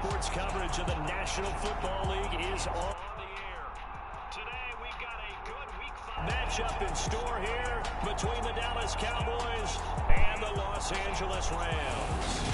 sports coverage of the National Football League is on the air. Today we've got a good Week 5 matchup in store here between the Dallas Cowboys and the Los Angeles Rams.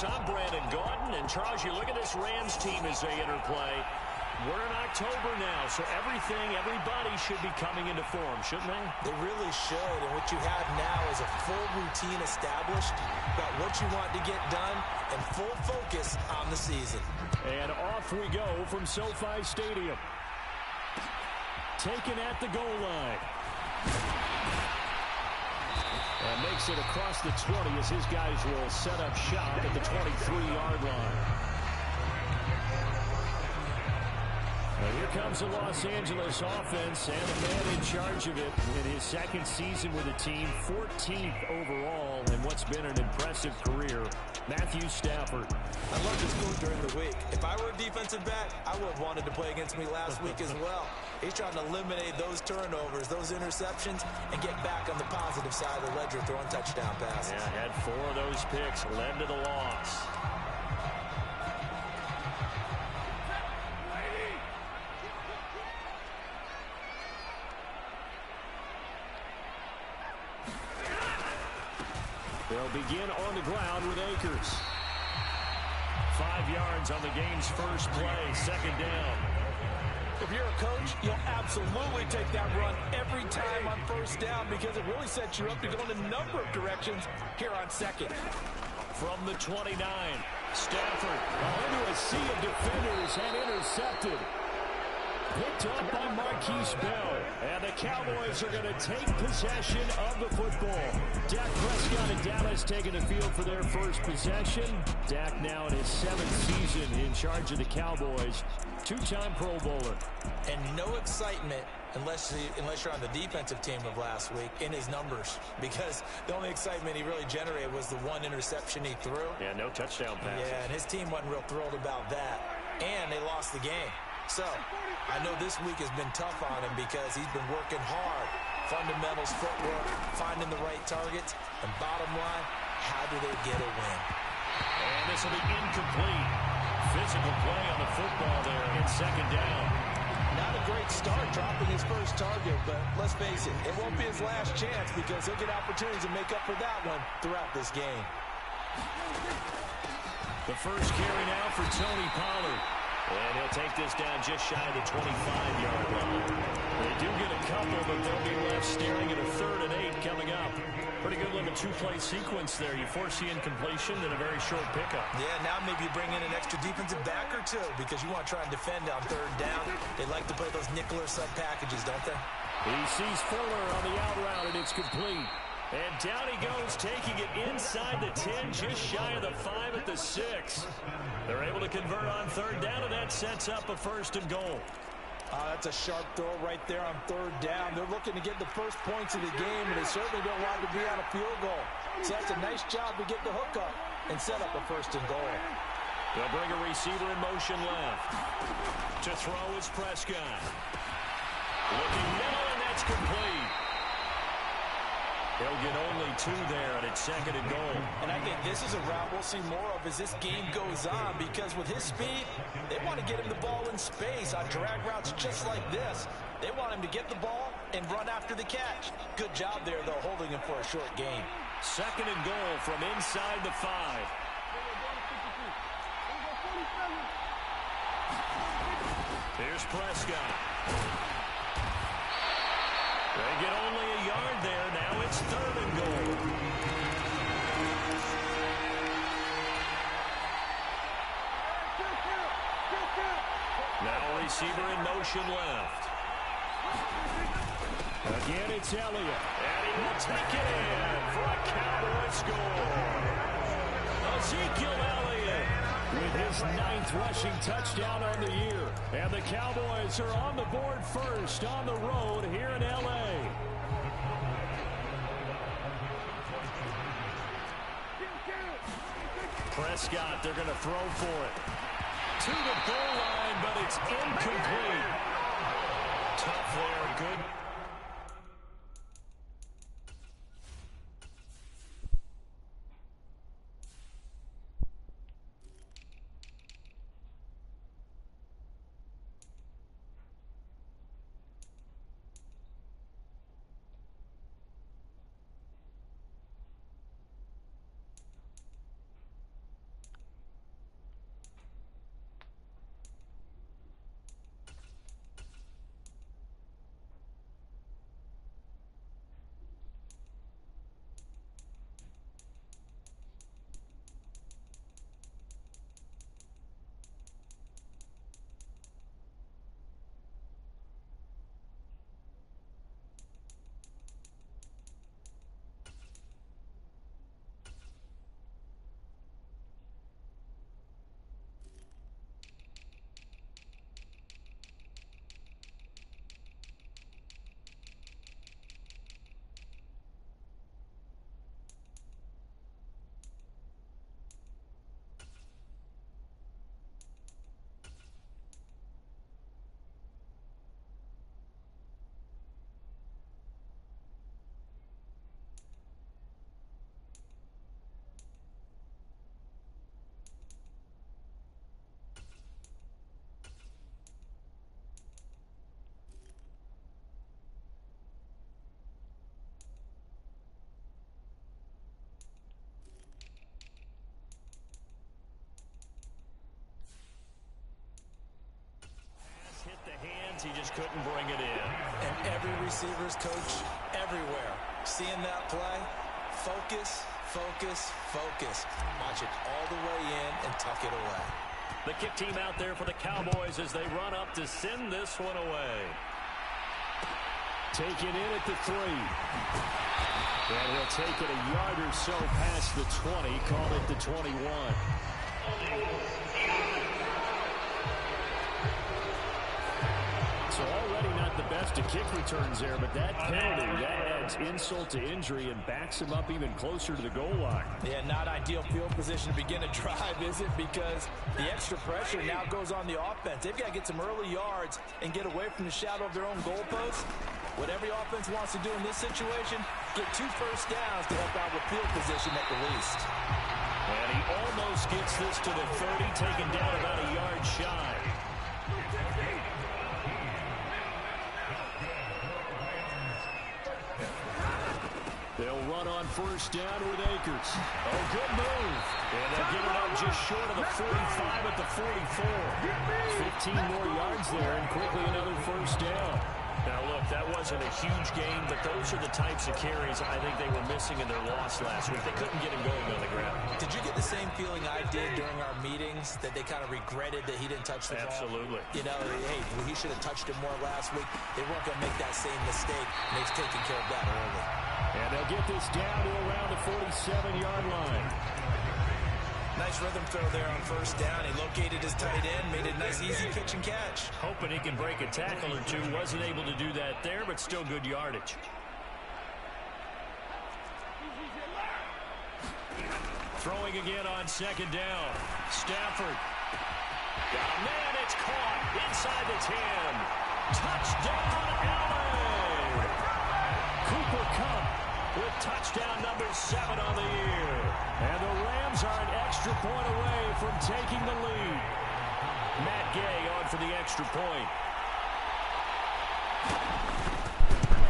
I'm Brandon Gordon, and Charles, you look at this Rams team as they interplay. We're in October now, so everybody should be coming into form, shouldn't they? They really should, and what you have now is a full routine established about what you want to get done and full focus on the season. And off we go from SoFi Stadium. Taken at the goal line. And makes it across the 20 as his guys will set up shop at the 23-yard line. Now here comes the Los Angeles offense and the man in charge of it in his second season with the team, 14th overall in what's been an impressive career, Matthew Stafford. I love this move during the week. If I were a defensive back, I would have wanted to play against me last week as well. He's trying to eliminate those turnovers, those interceptions, and get back on the positive side of the ledger throwing touchdown passes. Yeah, had 4 of those picks, led to the loss. They'll begin on the ground with Akers. 5 yards on the game's first play, second down. If you're a coach, you'll absolutely take that run every time on first down because it really sets you up to go in a number of directions here on second. From the 29, Stafford into a sea of defenders and intercepted. Picked up by Marquise Bell. And the Cowboys are going to take possession of the football. Dak Prescott and Dallas taking the field for their first possession. Dak now in his 7th season in charge of the Cowboys. 2-time Pro Bowler. And no excitement unless you're on the defensive team of last week in his numbers. Because the only excitement he really generated was the 1 interception he threw. Yeah, no touchdown pass. Yeah, and his team wasn't real thrilled about that. And they lost the game. So, I know this week has been tough on him because he's been working hard. Fundamentals, footwork, finding the right targets. And bottom line, how do they get a win? And this will be incomplete. Physical play on the football there in second down. Not a great start dropping his first target, but let's face it, it won't be his last chance because he'll get opportunities to make up for that one throughout this game. The first carry now for Tony Pollard. And he'll take this down just shy of the 25-yard line. They do get a couple, but they'll be left staring at a 3rd and 8 coming up. Pretty good little 2-play sequence there. You force the incompletion and a very short pickup. Yeah, now maybe you bring in an extra defensive back or 2 because you want to try and defend on 3rd down. They like to play those nickel or sub packages, don't they? He sees Fuller on the out route, and it's complete. And down he goes, taking it inside the 10, just shy of the 5 at the 6. They're able to convert on 3rd down, and that sets up a 1st and goal. That's a sharp throw right there on 3rd down. They're looking to get the first points of the game, and they certainly don't want to be on a field goal. So that's a nice job to get the hook up and set up a 1st and goal. They'll bring a receiver in motion left. To throw is Prescott. Looking middle, and that's complete. He'll get only 2 there, and it's 2nd and goal. And I think this is a route we'll see more of as this game goes on because with his speed, they want to get him the ball in space on drag routes just like this. They want him to get the ball and run after the catch. Good job there, though, holding him for a short gain. 2nd and goal from inside the 5. Here's Prescott. They get only a yard there. Now it's 3rd and goal. Now receiver in motion left. Again, it's Elliott. And he will take it in for a Cowboy score. Ezekiel Elliott with his 9th rushing touchdown on the year. And the Cowboys are on the board first on the road here in L.A. Prescott, they're going to throw for it. To the goal line, but it's incomplete. Tough there. Good. He just couldn't bring it in. And every receiver's coach everywhere. Seeing that play, focus, focus, focus. Watch it all the way in and tuck it away. The kick team out there for the Cowboys as they run up to send this one away. Taken in at the 3. And he'll take it a yard or so past the 20. Call it the 21. So already not the best of kick returns there, but that penalty, that adds insult to injury and backs him up even closer to the goal line. Yeah, not ideal field position to begin a drive, is it? Because the extra pressure now goes on the offense. They've got to get some early yards and get away from the shadow of their own goalpost. What every offense wants to do in this situation, get 2 first downs to help out with field position at the least. And he almost gets this to the 30, taken down about a yard shy. They'll run on first down with Akers. Oh, good move. And they'll get it up just short of the 45 at the 44. 15 more yards there and quickly another first down. Now, look, that wasn't a huge gain, but those are the types of carries I think they were missing in their loss last week. They couldn't get him going on the ground. Did you get the same feeling I did during our meetings, that they kind of regretted that he didn't touch the ball? Absolutely. You know, hey, he should have touched it more last week. They weren't going to make that same mistake, and they've taken care of that early. And they'll get this down to around the 47-yard line. Nice rhythm throw there on first down. He located his tight end, made it a nice, easy pitch and catch. Hoping he can break a tackle or two. Wasn't able to do that there, but still good yardage. Throwing again on second down. Stafford. Got a man, it's caught inside the 10. Touchdown, LA! Cooper Kupp with touchdown number 7 on the year. And the Rams are an extra point away from taking the lead. Matt Gay on for the extra point.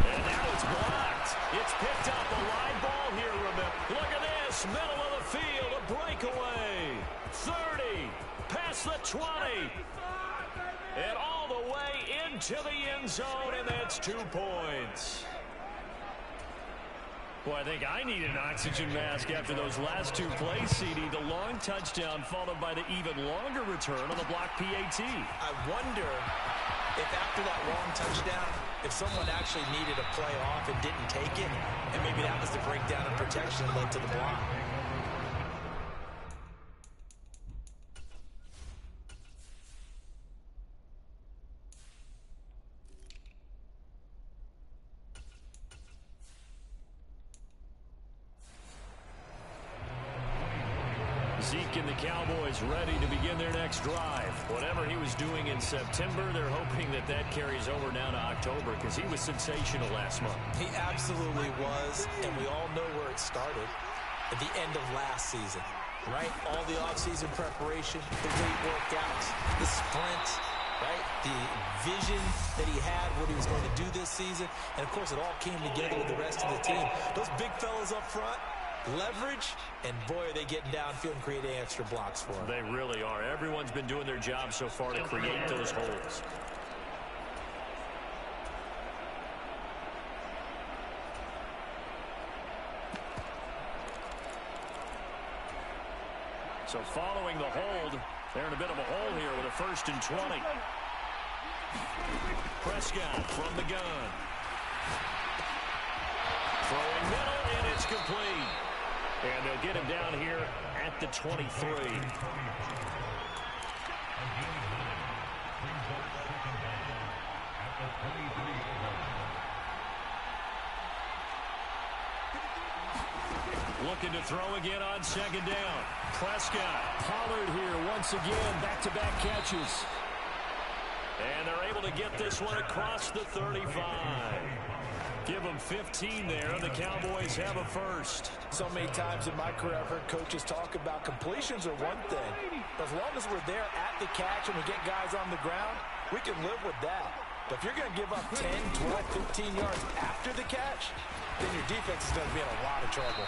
And now it's blocked. It's picked up a line ball here, remember. Look at this, middle of the field, a breakaway. 30, past the 20. And all the way into the end zone, and that's 2 points. Boy, I think I need an oxygen mask after those last 2 plays, CD. The long touchdown followed by the even longer return on the block PAT. I wonder if after that long touchdown, if someone actually needed a play off and didn't take it, and maybe that was the breakdown in protection that led to the block. Zeke and the Cowboys ready to begin their next drive. Whatever he was doing in September, they're hoping that that carries over now to October because he was sensational last month. He absolutely was, and we all know where it started at the end of last season, right? All the offseason preparation, the weight workouts, the sprints, right? The vision that he had, what he was going to do this season, and, of course, it all came together with the rest of the team. Those big fellas up front, leverage, and boy, are they getting downfield and creating extra blocks for him. They really are. Everyone's been doing their job so far to create those holes. So following the hold, they're in a bit of a hole here with a 1st and 20. Prescott from the gun. Throwing middle, and it's complete. And they'll get him down here at the 23. Looking to throw again on 2nd down. Prescott. Pollard here once again, back-to-back catches. And they're able to get this one across the 35. Give them 15 there, and the Cowboys have a first. So many times in my career, I've heard coaches talk about completions are one thing. But as long as we're there at the catch and we get guys on the ground, we can live with that. But if you're going to give up 10, 12, 15 yards after the catch, then your defense is going to be in a lot of trouble.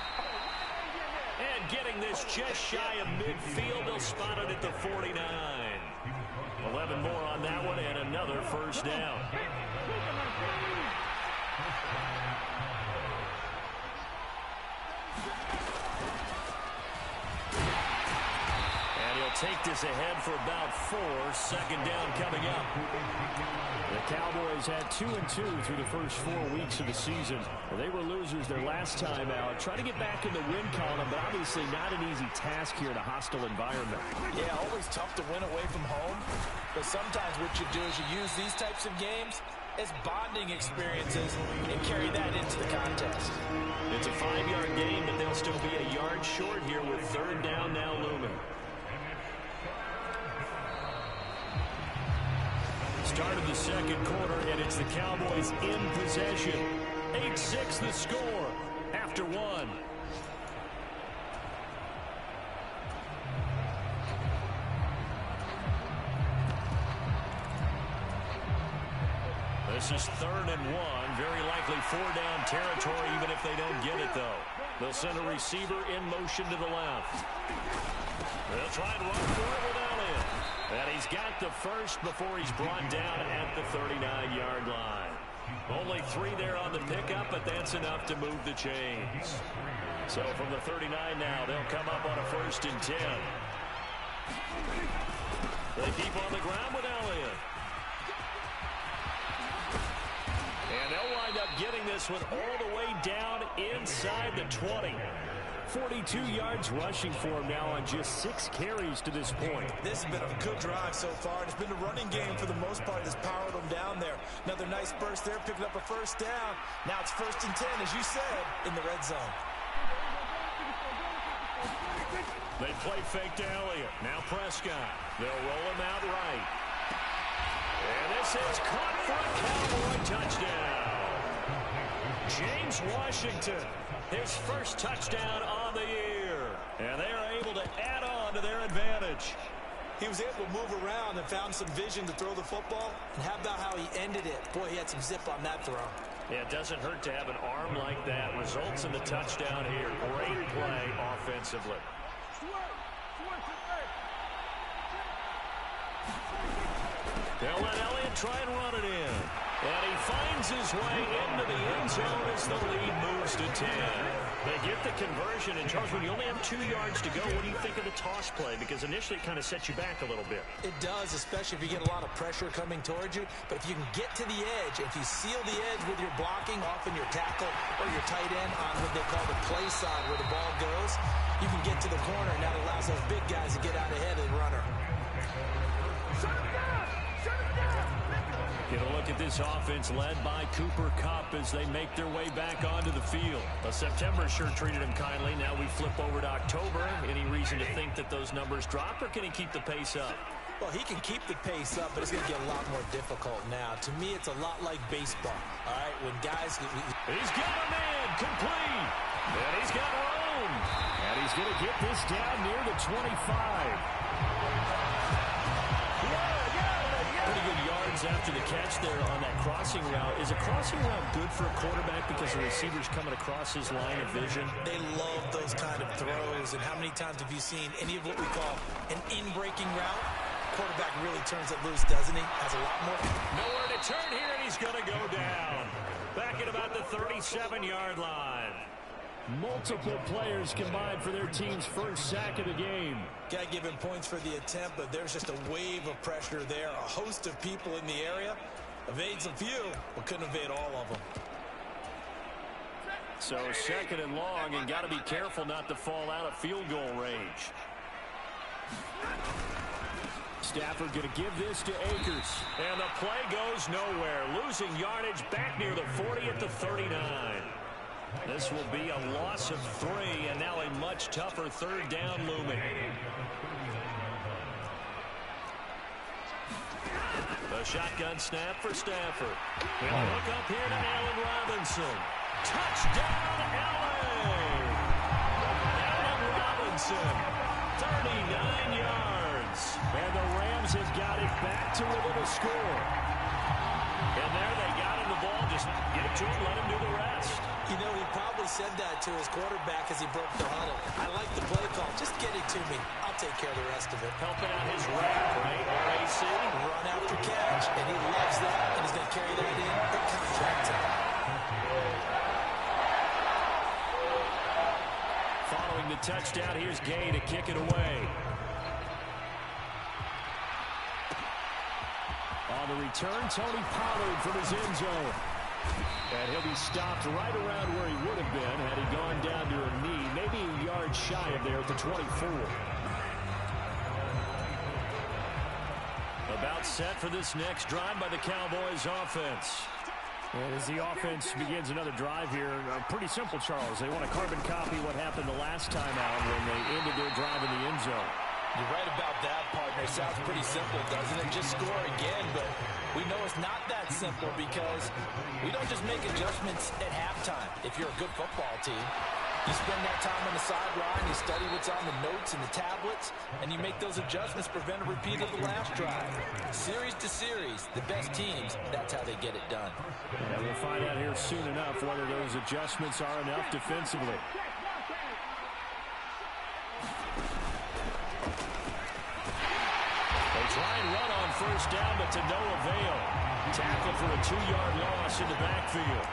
And getting this just shy of midfield, they'll spot it at the 49. 11 more on that one, and another first down. And he'll take this ahead for about 4. 2nd down coming up. The Cowboys had 2-2 through the first 4 weeks of the season. They were losers their last time out. Trying to get back in the win column, but obviously not an easy task here in a hostile environment. Yeah, always tough to win away from home. But sometimes what you do is you use these types of games as bonding experiences and carry that into the contest. It's a 5-yard gain, but they'll still be a yard short here with 3rd down now looming. Start of the 2nd quarter, and it's the Cowboys in possession. 8-6 the score after 1. This is 3rd and 1. Very likely 4-down territory, even if they don't get it, though. They'll send a receiver in motion to the left. They'll try and run for it with Elliott. And he's got the first before he's brought down at the 39-yard line. Only 3 there on the pickup, but that's enough to move the chains. So from the 39 now, they'll come up on a 1st and 10. They keep on the ground with Elliott. And they'll wind up getting this one all the way down inside the 20. 42 yards rushing for him now on just 6 carries to this point. This has been a good drive so far. It's been a running game for the most part that's powered them down there. Another nice burst there, picking up a 1st down. Now it's 1st and 10, as you said, in the red zone. They play fake to Elliott. Now Prescott. They'll roll him out right. And this is caught for a Cowboy touchdown. James Washington, his first touchdown on the year. And they are able to add on to their advantage. He was able to move around and found some vision to throw the football. And how about how he ended it? Boy, he had some zip on that throw. Yeah, it doesn't hurt to have an arm like that. Results in the touchdown here. Great play offensively. They'll let Elliott try and run it in. And he finds his way into the end zone as the lead moves to 10. They get the conversion, and Charles, when you only have 2 yards to go, what do you think of the toss play? Because initially it kind of sets you back a little bit. It does, especially if you get a lot of pressure coming towards you. But if you can get to the edge, if you seal the edge with your blocking, often your tackle or your tight end on what they call the play side where the ball goes, you can get to the corner, and that allows those big guys to get out ahead of the runner. Get a look at this offense led by Cooper Kupp as they make their way back onto the field. Well, September sure treated him kindly. Now we flip over to October. Any reason to think that those numbers drop, or can he keep the pace up? Well, he can keep the pace up, but it's going to get a lot more difficult now. To me, it's a lot like baseball. All right, when guys... He's got a man complete. And he's got room. And he's going to get this down near the 25. Pretty good yards after the catch there on that crossing route. Is a crossing route good for a quarterback because the receiver's coming across his line of vision? They love those kind of throws. And how many times have you seen any of what we call an in-breaking route? Quarterback really turns it loose, doesn't he? Has a lot more. Nowhere to turn here, and he's going to go down. Back at about the 37-yard line. Multiple players combined for their team's first sack of the game. Got to give him points for the attempt, but there's just a wave of pressure there. A host of people in the area. Evades a few, but couldn't evade all of them. So second and long, and got to be careful not to fall out of field goal range. Stafford going to give this to Akers. And the play goes nowhere. Losing yardage back near the 40 at the 39. This will be a loss of 3, and now a much tougher third down looming. The shotgun snap for Stafford. He'll look up here to Allen Robinson. Touchdown, Allen! Allen Robinson, 39 yards. And the Rams have got it back to within a score. And there they got him the ball. Just get it to him, let him do the rest. You know, he probably said that to his quarterback as he broke the huddle. I like the play call. Just get it to me. I'll take care of the rest of it. Helping out his rap, right? RAC. Run after catch, and he loves that, and he's going to carry that in for contract time. Following the touchdown, here's Gay to kick it away. On the return, Tony Pollard from his end zone. And he'll be stopped right around where he would have been had he gone down to a knee, maybe a yard shy of there at the 24. About set for this next drive by the Cowboys offense. And as the offense begins another drive here, pretty simple, Charles. They want to carbon copy what happened the last time out when they ended their drive in the end zone. You're right about that, partner. Sounds pretty simple, doesn't it? Just score again, but we know it's not that simple because we don't just make adjustments at halftime. If you're a good football team, you spend that time on the sideline, you study what's on the notes and the tablets, and you make those adjustments, prevent a repeat of the last drive. Series to series, the best teams, that's how they get it done. And we'll find out here soon enough whether those adjustments are enough defensively. Try and run on first down, but to no avail. Tackle for a 2-yard loss in the backfield.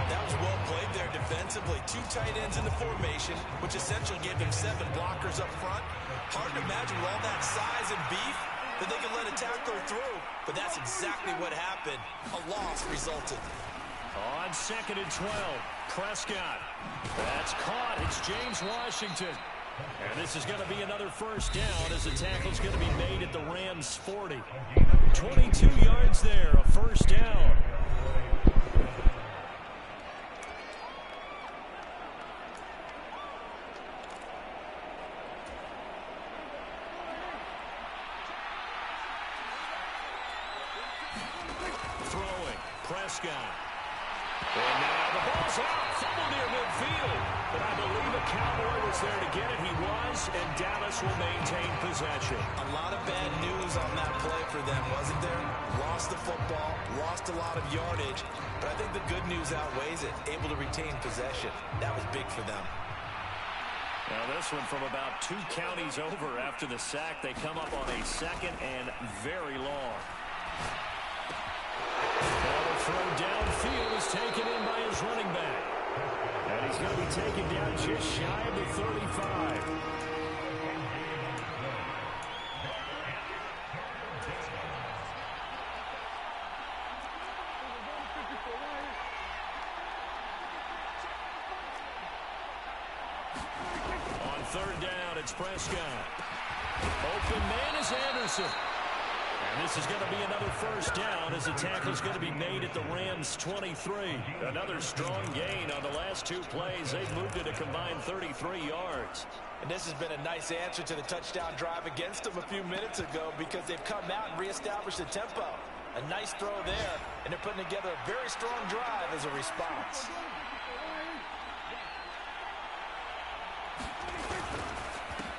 That was well played there defensively. 2 tight ends in the formation, which essentially gave them 7 blockers up front. Hard to imagine with all that size and beef that they could let a tackler through. But that's exactly what happened. A loss resulted. On second and 12, Prescott. That's caught. It's James Washington. And this is going to be another first down as the tackle's going to be made at the Rams' 40. 22 yards there, a first down. Throwing, Prescott. And now the ball's out, fumble near midfield. But I believe a Cowboy was there to get it. He was, and Dallas will maintain possession. A lot of bad news on that play for them, wasn't there? Lost the football, lost a lot of yardage, but I think the good news outweighs it. Able to retain possession. That was big for them. Now this one from about 2 counties over after the sack. They come up on a second and very long. The throw downfield is taken in by his running back. And he's going to be taken down just shy of the 35. On third down, it's Prescott. Open man is Anderson. And this is going to be another first down as the tackle is going to be made at the Rams' 23. Another strong gain on the last two plays. They've moved it a combined 33 yards. And this has been a nice answer to the touchdown drive against them a few minutes ago because they've come out and reestablished the tempo. A nice throw there, and they're putting together a very strong drive as a response.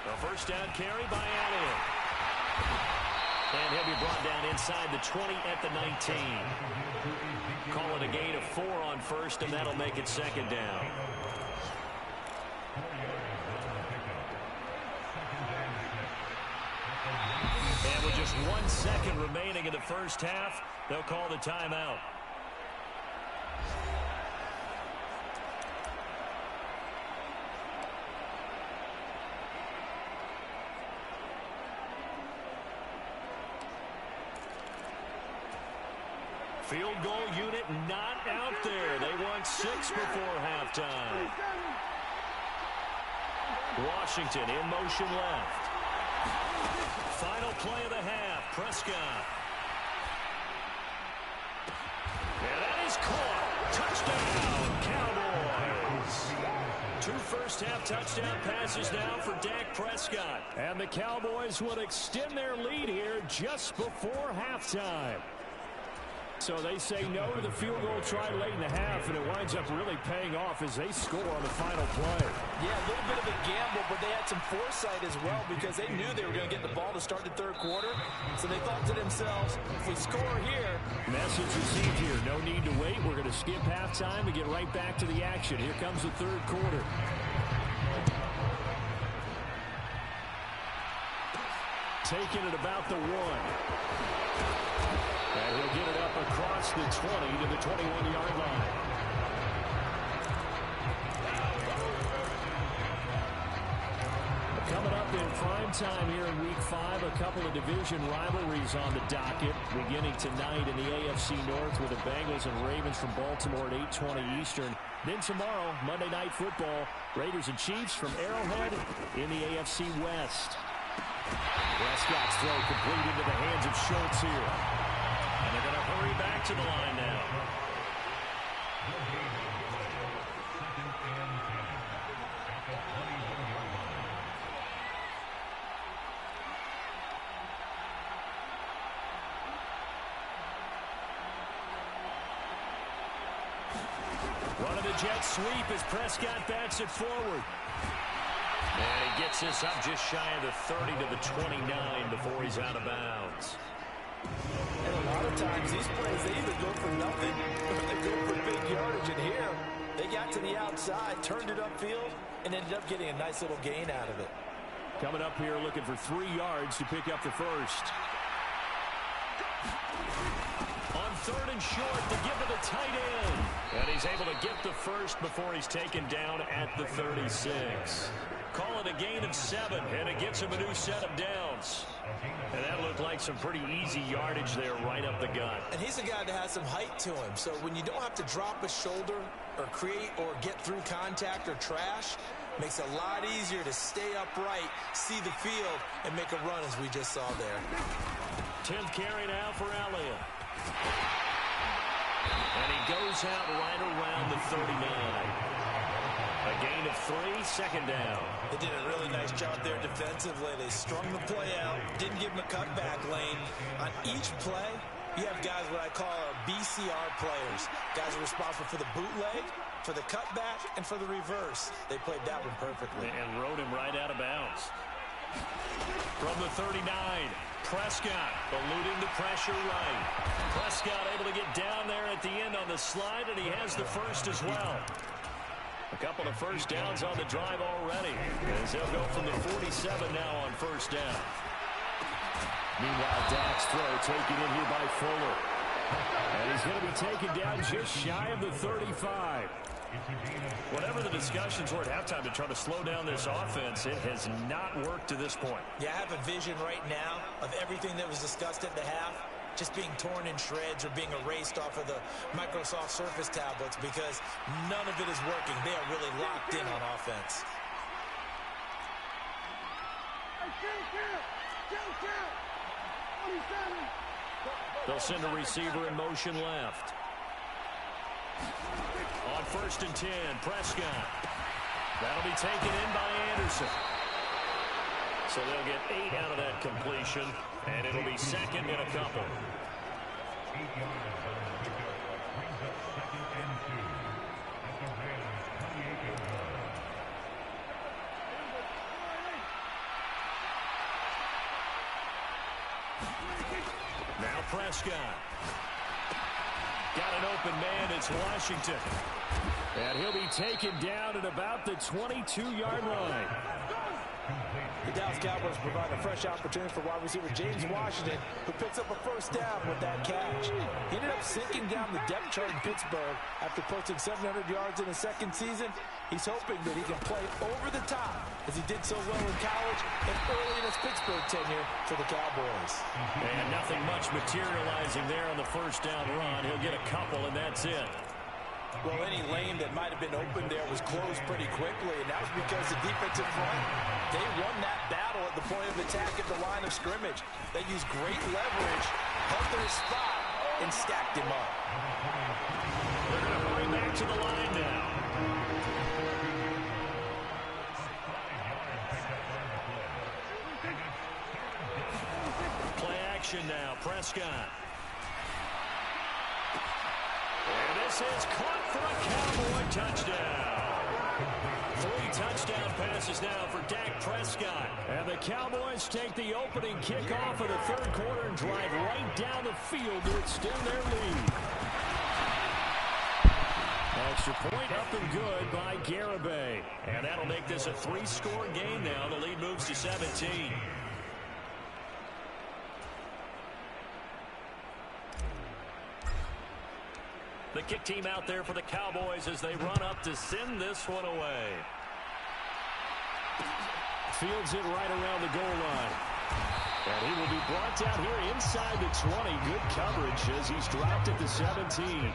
A first down carry by Elliott. And he'll be brought down inside the 20 at the 19. Call it a gain of 4 on first, and that'll make it second down. And with just 1 second remaining in the first half, they'll call the timeout. Field goal unit not out there. They want 6 before halftime. Washington in motion left. Final play of the half. Prescott. And that is caught. Touchdown, Cowboys. 2 first-half touchdown passes now for Dak Prescott. And the Cowboys will extend their lead here just before halftime. So they say no to the field goal try late in the half, and it winds up really paying off as they score on the final play. Yeah, a little bit of a gamble, but they had some foresight as well because they knew they were going to get the ball to start the third quarter. So they thought to themselves, if we score here. Message received here. No need to wait. We're going to skip halftime and get right back to the action. Here comes the third quarter. Taking it about the 1. And he'll get it up across the 20 to the 21-yard line. Coming up in prime time here in Week 5, a couple of division rivalries on the docket, beginning tonight in the AFC North with the Bengals and Ravens from Baltimore at 8:20 Eastern. Then tomorrow, Monday Night Football, Raiders and Chiefs from Arrowhead in the AFC West. Prescott's throw complete into the hands of Schultz here. And they're going to hurry back to the line now. Running the jet sweep as Prescott bats it forward. And he gets this up just shy of the 30 to the 29 before he's out of bounds. And a lot of times these plays, they either go for nothing or they go for big yardage. And here, they got to the outside, turned it upfield, and ended up getting a nice little gain out of it. Coming up here looking for 3 yards to pick up the first. On 3rd and short to give to the tight end. And he's able to get the first before he's taken down at the 36. Call it a gain of 7, and it gets him a new set of downs. And that looked like some pretty easy yardage there right up the gut. And he's a guy that has some height to him. So when you don't have to drop a shoulder or create or get through contact or trash, makes it a lot easier to stay upright, see the field, and make a run as we just saw there. 10th carry now for Elliott. And he goes out right around the 39. A gain of 3, second down. They did a really nice job there defensively. They strung the play out, didn't give him a cutback lane. On each play, you have guys what I call our BCR players. Guys are responsible for the bootleg, for the cutback, and for the reverse. They played that one perfectly. And rode him right out of bounds. From the 39, Prescott eluding the pressure right. Prescott able to get down there at the end on the slide, and he has the first as well. A couple of first downs on the drive already, as they'll go from the 47 now on first down. Meanwhile, Dak's throw taken in here by Fuller. And he's going to be taken down just shy of the 35. Whatever the discussions were at halftime to try to slow down this offense, it has not worked to this point. Yeah, I have a vision right now of everything that was discussed at the half just being torn in shreds or being erased off of the Microsoft Surface tablets because none of it is working. They are really locked in on offense. They'll send a receiver in motion left. On 1st and 10, Prescott. That'll be taken in by Anderson. So they'll get 8 out of that completion, and it'll be 2nd and a couple. Now Prescott. Got an open man. It's Washington. And he'll be taken down at about the 22-yard line. The Dallas Cowboys provide a fresh opportunity for wide receiver James Washington, who picks up a first down with that catch. He ended up sinking down the depth chart in Pittsburgh after posting 700 yards in his second season. He's hoping that he can play over the top as he did so well in college and early in his Pittsburgh tenure for the Cowboys. And nothing much materializing there on the first down run. He'll get a couple, and that's it. Well, any lane that might have been open there was closed pretty quickly, and that was because the defensive front, they won that battle at the point of attack at the line of scrimmage. They used great leverage, held their spot, and stacked him up. They're going to bring back to the line now. Play action now, Prescott. And this is caught for a Cowboy touchdown. 3 touchdown passes now for Dak Prescott. And the Cowboys take the opening kickoff of the third quarter and drive right down the field to extend their lead. Extra point up and good by Garibay. And that'll make this a 3-score game now. The lead moves to 17. The kick team out there for the Cowboys as they run up to send this one away. Fields it right around the goal line. And he will be brought down here inside the 20. Good coverage as he's dropped at the 17.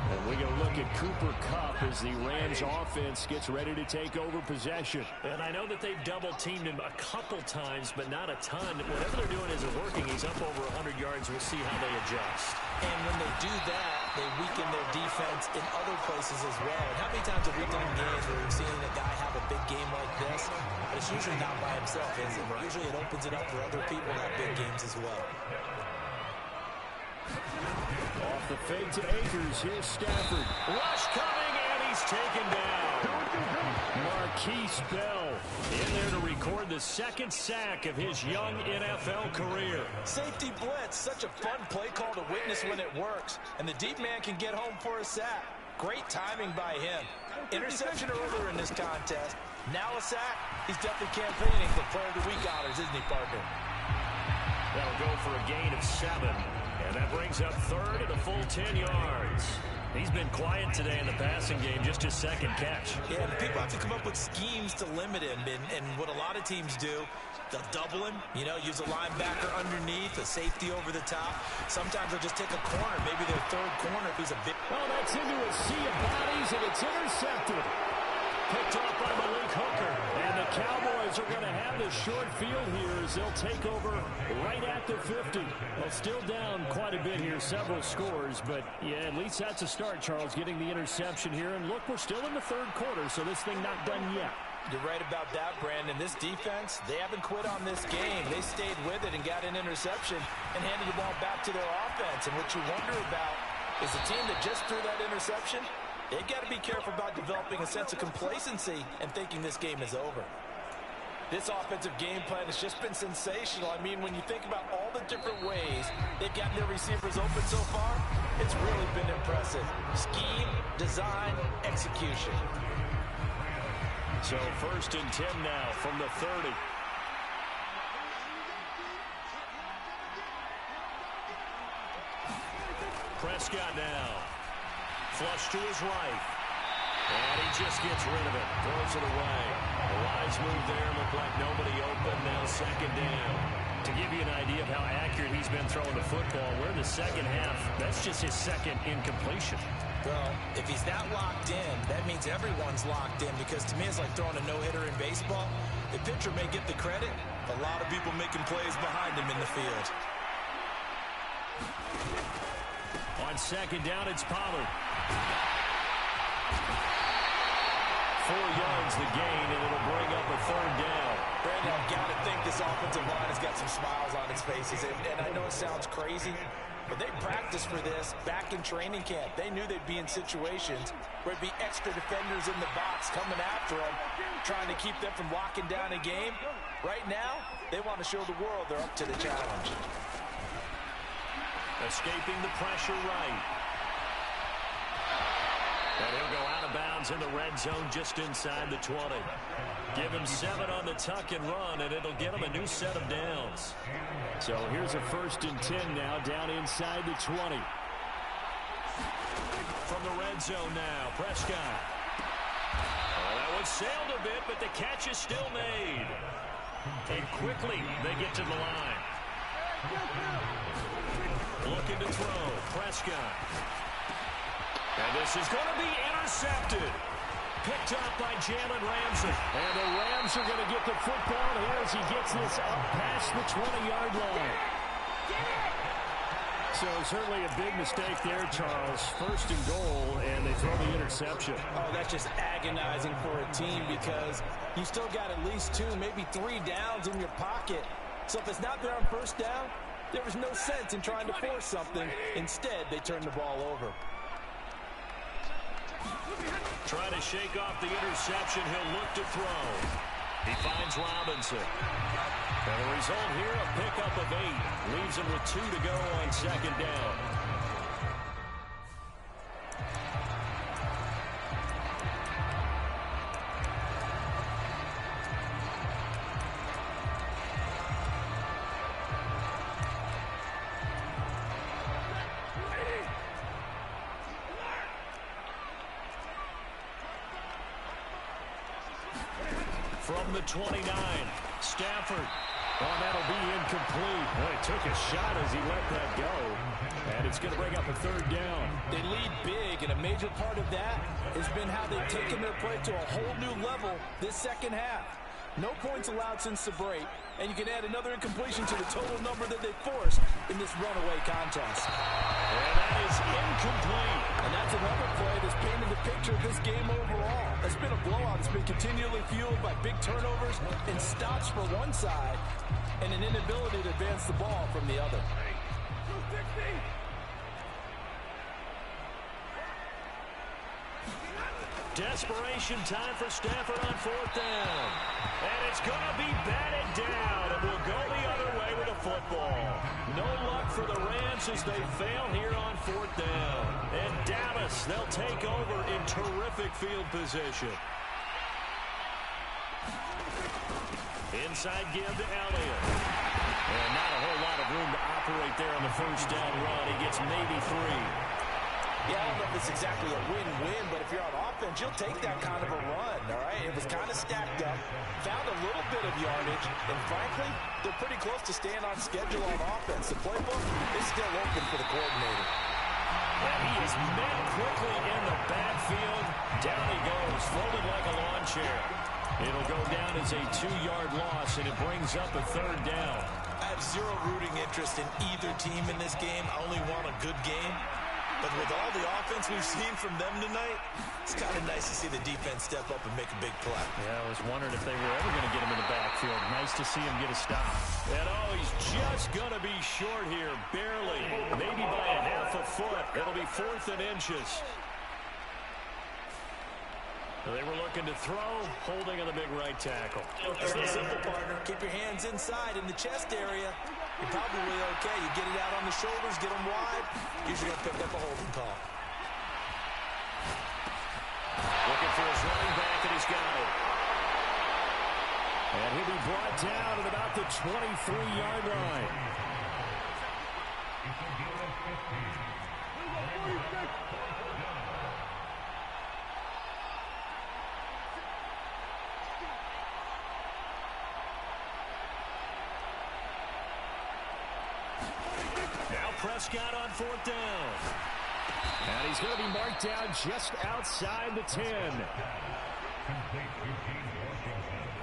And we go look at Cooper Kupp as the Rams offense gets ready to take over possession. And I know that they've double-teamed him a couple times, but not a ton. Whatever they're doing isn't working. He's up over 100 yards. We'll see how they adjust. And when they do that, they weaken their defense in other places as well. And how many times have we done games where we've seen a guy have a big game like this? But it's usually not by himself, is it? Usually it opens it up for other people to have big games as well. Off the fake to Akers. Here's Stafford. Rush coming, and he's taken down. Marquise Bell in there to record the 2nd sack of his young NFL career. Safety blitz, such a fun play call to witness when it works. And the deep man can get home for a sack. Great timing by him. Interception earlier in this contest. Now a sack. He's definitely campaigning for Player of the Week honors, isn't he, partner? That'll go for a gain of 7. And that brings up 3rd and a full 10 yards. He's been quiet today in the passing game, just his 2nd catch. Yeah, people have to come up with schemes to limit him. And what a lot of teams do, they'll double him, use a linebacker underneath, a safety over the top. Sometimes they'll just take a corner, maybe their 3rd corner if he's a bit. Oh, that's into a sea of bodies, and it's intercepted. Picked off by Malik Hooker. And the Cowboys are going to have the short field here as they'll take over right at the 50. Well, still down quite a bit here, several scores. But, yeah, at least that's a start, Charles, getting the interception here. And, look, we're still in the 3rd quarter, so this thing not done yet. You're right about that, Brandon. This defense, they haven't quit on this game. They stayed with it and got an interception and handed the ball back to their offense. And what you wonder about is the team that just threw that interception, they've got to be careful about developing a sense of complacency and thinking this game is over. This offensive game plan has just been sensational. I mean, when you think about all the different ways they've gotten their receivers open so far, it's really been impressive. Scheme, design, execution. So 1st and 10 now from the 30. Prescott now. Flush to his right. And he just gets rid of it. Throws it away. A wise move there. Looked like nobody open. Now 2nd down. To give you an idea of how accurate he's been throwing the football, we're in the 2nd half. That's just his 2nd incompletion. Well, if he's that locked in, that means everyone's locked in, because to me it's like throwing a no-hitter in baseball. The pitcher may get the credit, a lot of people making plays behind him in the field. On second down, it's Pollard. 4 yards the gain, and it'll bring up a third down. Brandon, I've got to think this offensive line has got some smiles on its faces. And I know it sounds crazy, but they practiced for this back in training camp. They knew they'd be in situations where there'd be extra defenders in the box coming after them, trying to keep them from locking down a game. Right now, they want to show the world they're up to the challenge. Escaping the pressure right. And he'll go out of bounds in the red zone just inside the 20. Give him 7 on the tuck and run, and it'll get him a new set of downs. So here's a 1st and 10 now, down inside the 20. From the red zone now, Prescott. Oh, that one sailed a bit, but the catch is still made. And quickly they get to the line. Looking to throw, Prescott. And this is going to be intercepted. Picked up by Jalen Ramsey. And the Rams are going to get the football here as he gets this up past the 20-yard line. So certainly a big mistake there, Charles. 1st and goal, and they throw the interception. Oh, that's just agonizing for a team, because you still got at least 2, maybe 3 downs in your pocket. So if it's not there on 1st down, there was no sense in trying to force something. Instead, they turned the ball over. Trying to shake off the interception. He'll look to throw. He finds Robinson. And the result here, a pickup of 8. Leaves him with 2 to go on 2nd down. From the 29, Stafford. Oh, that'll be incomplete. Well, he took a shot as he let that go. And it's going to bring up a 3rd down. They lead big, and a major part of that has been how they've taken their play to a whole new level this 2nd half. No points allowed since the break, and you can add another incompletion to the total number that they forced in this runaway contest. And that is incomplete. And that's another play that's painted the picture of this game overall. It's been a blowout. It's been continually fueled by big turnovers and stops for one side and an inability to advance the ball from the other. Desperation time for Stafford on 4th down. And it's going to be batted down, and we'll go the other way with the football. No luck for the Rams as they fail here on 4th down. And Dallas, they'll take over in terrific field position. Inside give to Elliott. And not a whole lot of room to operate there on the 1st down run. He gets maybe 3. Yeah, I don't know if it's exactly a win-win, but if you're on offense, you'll take that kind of a run, all right? It was kind of stacked up, found a little bit of yardage, and frankly, they're pretty close to staying on schedule on offense. The playbook is still open for the coordinator. And he is met quickly in the backfield. Down he goes, folded like a lawn chair. It'll go down as a 2-yard loss, and it brings up a 3rd down. I have zero rooting interest in either team in this game. I only want a good game. But with all the offense we've seen from them tonight, it's kind of nice to see the defense step up and make a big play. Yeah, I was wondering if they were ever going to get him in the backfield. Nice to see him get a stop. And oh, he's just going to be short here, barely. Maybe by a half a foot. It'll be 4th and inches. They were looking to throw, holding on the big right tackle. It's real simple, partner. Keep your hands inside in the chest area. You're probably okay. You get it out on the shoulders, get them wide. Usually going to pick up a holding call. Looking for his running back, and he's got it. And he'll be brought down at about the 23-yard line. Now Prescott on 4th down. And he's going to be marked down just outside the 10.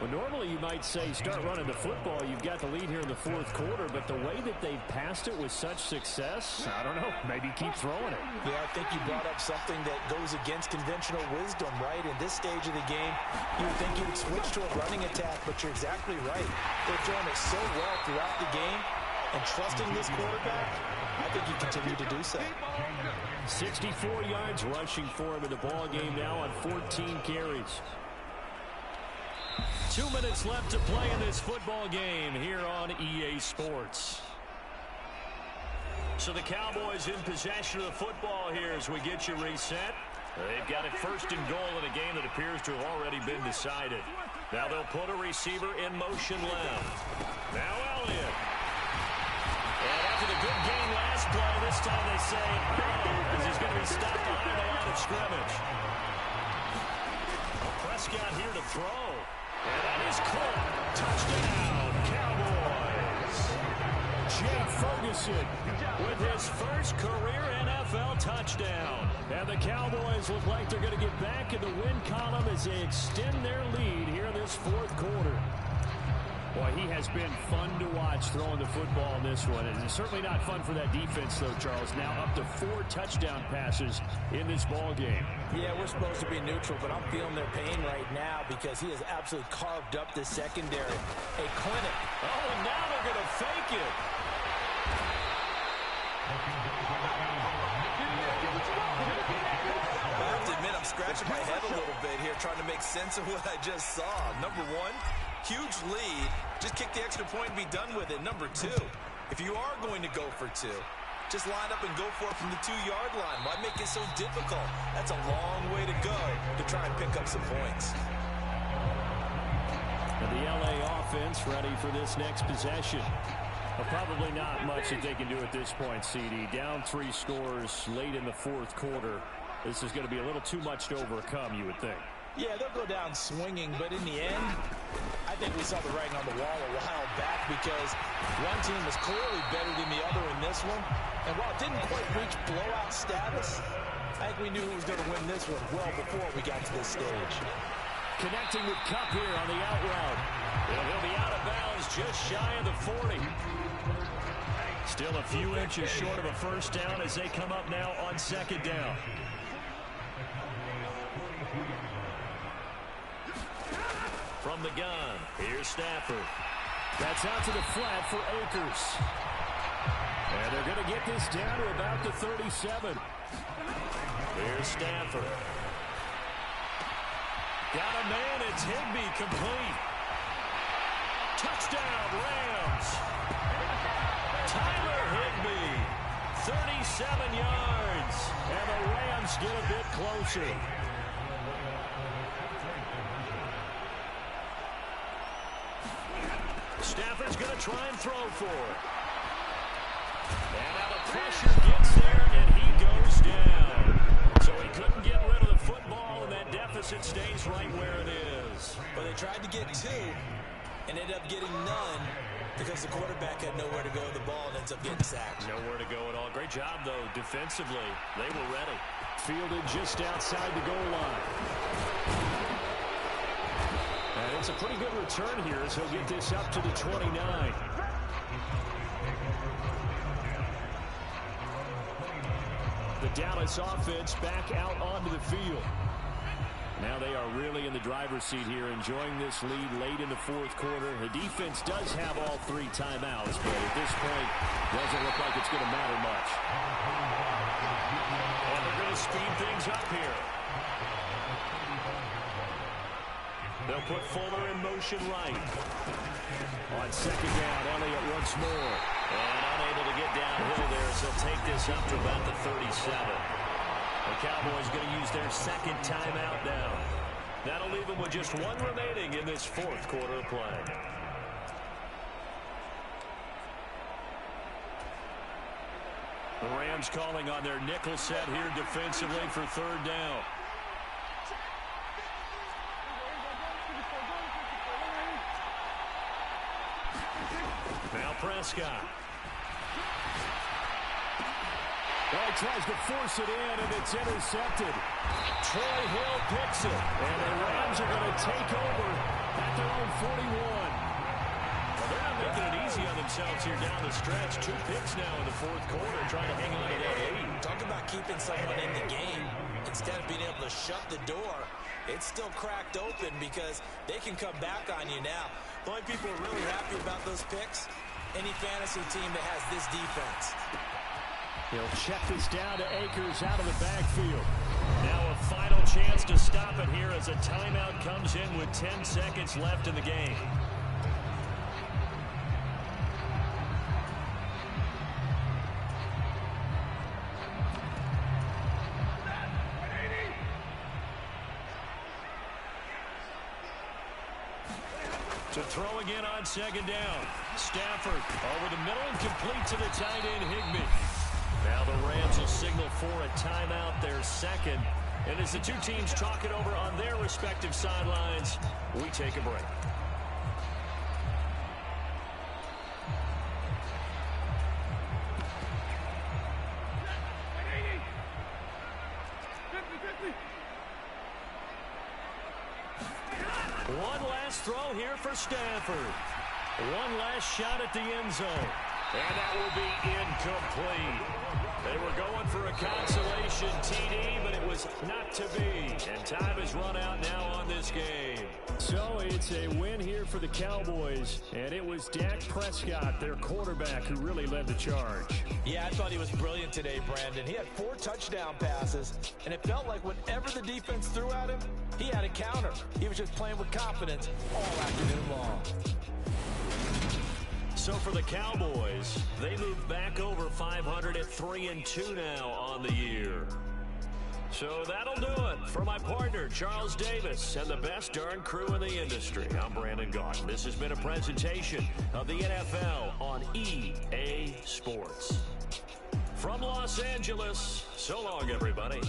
Well, normally you might say start running the football. You've got the lead here in the fourth quarter, but the way that they've passed it with such success, I don't know, maybe keep throwing it. Yeah, I think you brought up something that goes against conventional wisdom, right? In this stage of the game, you would think you would switch to a running attack, but you're exactly right. They're throwing it so well throughout the game, and trusting this quarterback, I think you continue to do so. 64 yards rushing for him in the ball game now on 14 carries. 2 minutes left to play in this football game here on EA Sports. So the Cowboys in possession of the football here as we get you reset. They've got it first and goal in a game that appears to have already been decided. Now they'll put a receiver in motion left. Now Elliott. And after the good game last play, this time they say, as he's going to be stopped behind the line of scrimmage. Well, Prescott here to throw. And that is caught. Touchdown, Cowboys. Jake Ferguson with his first career NFL touchdown. And the Cowboys look like they're going to get back in the win column as they extend their lead here in this fourth quarter. Boy, he has been fun to watch throwing the football in this one. And it's certainly not fun for that defense, though, Charles. Now up to 4 touchdown passes in this ball game. Yeah, we're supposed to be neutral, but I'm feeling their pain right now because he has absolutely carved up the secondary. A clinic. Oh, and now they're going to fake it. I have to admit, I'm scratching my head a little bit here trying to make sense of what I just saw. Number one, huge lead. Just kick the extra point and be done with it. Number two, if you are going to go for 2, just line up and go for it from the 2-yard line. Why make it so difficult? That's a long way to go to try and pick up some points. And the LA offense ready for this next possession. Well, probably not much that they can do at this point, CD. Down 3 scores late in the fourth quarter. This is going to be a little too much to overcome, you would think. Yeah, they'll go down swinging, but in the end, I think we saw the writing on the wall a while back because one team was clearly better than the other in this one. And while it didn't quite reach blowout status, I think we knew who was going to win this one well before we got to this stage. Connecting with Kupp here on the out route. And he'll be out of bounds just shy of the 40. Still a few inches short of a first down as they come up now on second down. From the gun, here's Stafford. That's out to the flat for Akers. And they're going to get this down to about the 37. Here's Stafford. Got a man, it's Higbee, complete. Touchdown, Rams. Tyler Higbee, 37 yards. And the Rams get a bit closer. Stafford's going to try and throw for it. And now the pressure gets there, and he goes down. So he couldn't get rid of the football, and that deficit stays right where it is. But they tried to get 2 and ended up getting none because the quarterback had nowhere to go with the ball and ends up getting sacked. Nowhere to go at all. Great job, though, defensively. They were ready. Fielded just outside the goal line. And it's a pretty good return here as he'll get this up to the 29. The Dallas offense back out onto the field. Now they are really in the driver's seat here, enjoying this lead late in the fourth quarter. The defense does have all 3 timeouts, but at this point, doesn't look like it's going to matter much. And they're going to speed things up here. They'll put Fuller in motion right. On second down, Elliott once more. And unable to get downhill there, so he'll take this up to about the 37. The Cowboys going to use their second timeout now. That'll leave them with just 1 remaining in this fourth quarter of play. The Rams calling on their nickel set here defensively for third down. Now Prescott. Well, he tries to force it in, and it's intercepted. Troy Hill picks it, and the Rams are going to take over at their own 41. Well, they're not making it easy on themselves here down the stretch. 2 picks now in the fourth quarter, trying to hang on to that lead. Talk about keeping someone in the game. Instead of being able to shut the door, it's still cracked open because they can come back on you now. The only people who are really happy about those picks, any fantasy team that has this defense. He'll check this down to Akers out of the backfield. Now a final chance to stop it here as a timeout comes in with 10 seconds left in the game. To throw again on second down. Stafford over the middle and complete to the tight end Higbee. Now the Rams will signal for a timeout, their second. And as the two teams talk it over on their respective sidelines, we take a break. One last throw here for Stafford. One last shot at the end zone. And that will be incomplete. They were going for a consolation TD, but it was not to be. And time has run out now on this game. So it's a win here for the Cowboys. And it was Dak Prescott, their quarterback, who really led the charge. Yeah, I thought he was brilliant today, Brandon. He had 4 touchdown passes, and it felt like whenever the defense threw at him, he had a counter. He was just playing with confidence all afternoon long. So for the Cowboys, they move back over 500 at 3-2 now on the year. So that'll do it for my partner, Charles Davis, and the best darn crew in the industry. I'm Brandon Gaudin. This has been a presentation of the NFL on EA Sports. From Los Angeles, so long, everybody.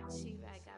She-Rag got